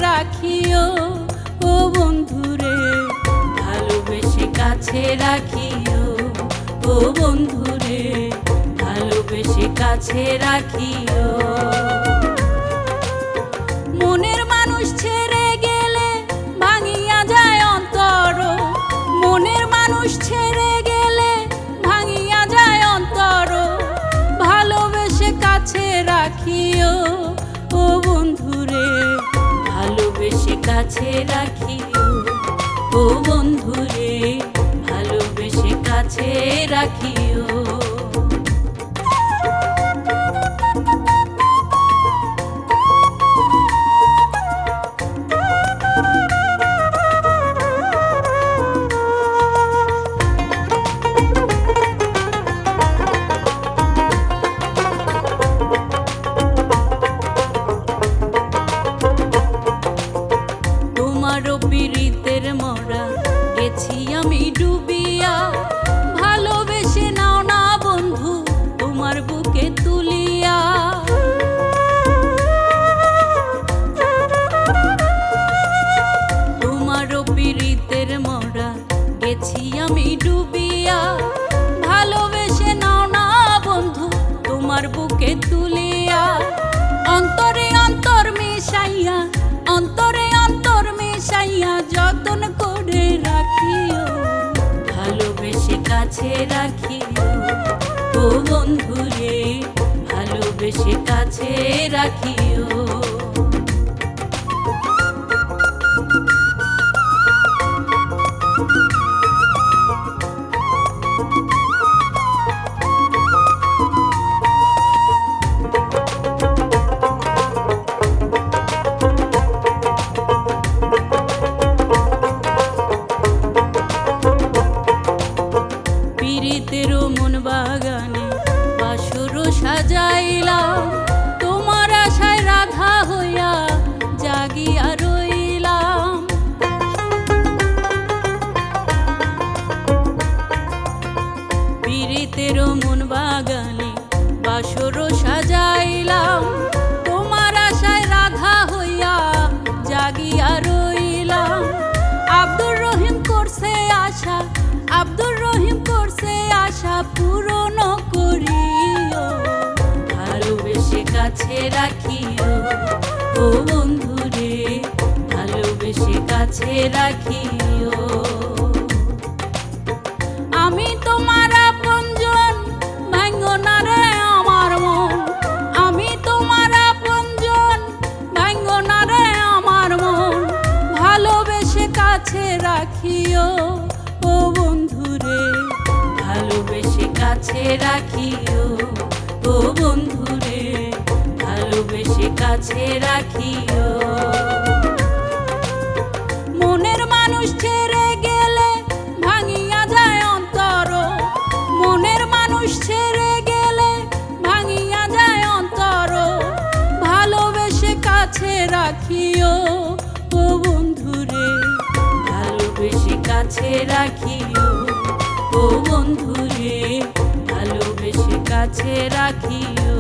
রাখিও ও বন্ধুরে, ভালোবেসে কাছে রাখিও ও বন্ধুরে, ভালোবেসে কাছে রাখিও। মনের মানুষ ছেড়ে গেলে ভাঙিয়া যায় অন্তর, মনের মানুষ ছেড়ে গেলে ভাঙিয়া যায় অন্তর, ভালোবেসে কাছে রাখিও ও বন্ধুরে, ভালোবেসে কাছে রাখিও ও বন্ধুরে, ভালোবেসে কাছে রাখিও। তোমারও পীড়িতের মরা গেছি আমি ডুবিয়া, ভালোবেসে নাও না বন্ধু তোমার বুকে তুলিয়া। তোমারও পীড়িতের মরা গেছি আমি ডুবিয়া, ভালোবেসে নাও না বন্ধু তোমার বুকে তুলিয়া। অন্তরে অন্তর মিশাইয়া, অন্তরে অন্তর মিশাইয়া যতন করে রাখিও, ভালোবেসে কাছে রাখিও ও বন্ধুরে, ভালোবেসে কাছে রাখিও। পীড়িতেরও মন বাগানে বাসর সাজাইলাম, তোমার আশায় রাধা হইয়া জাগিয়া রইলাম। পীড়িতেরও মন বাগানে বাসর সাজাইলাম, তোমার আশায় রাধা হইয়া জাগিয়া রইলাম। আব্দুর রহিম করছে আশা, আব্দুর রহিম করছে আশা পূরণ করিও, ভালোবেসে কাছে রাখিও ও বন্ধুরে, ভালোবেসে কাছে রাখিও। আমি তোমার আপনজন, ভাঙো না রে আমার মন, আমি তোমার আপনজন, ভাঙো না রে আমার মন, ভালোবেসে কাছে রাখিও ও বন্ধুরে, ভালোবেসে কাছে রাখিও ও বন্ধুরে, ভালোবেসে কাছে রাখিও। মনের মানুষ ছেড়ে গেলে ভাঙিয়া যায় অন্তর, মনের মানুষ ছেড়ে গেলে ভাঙিয়া যায় অন্তর, ভালোবেসে কাছে রাখিও ও বন্ধুরে, ভালোবেসে কাছে রাখিও ও বন্ধুরে, ভালোবেসে কাছে রাখিও।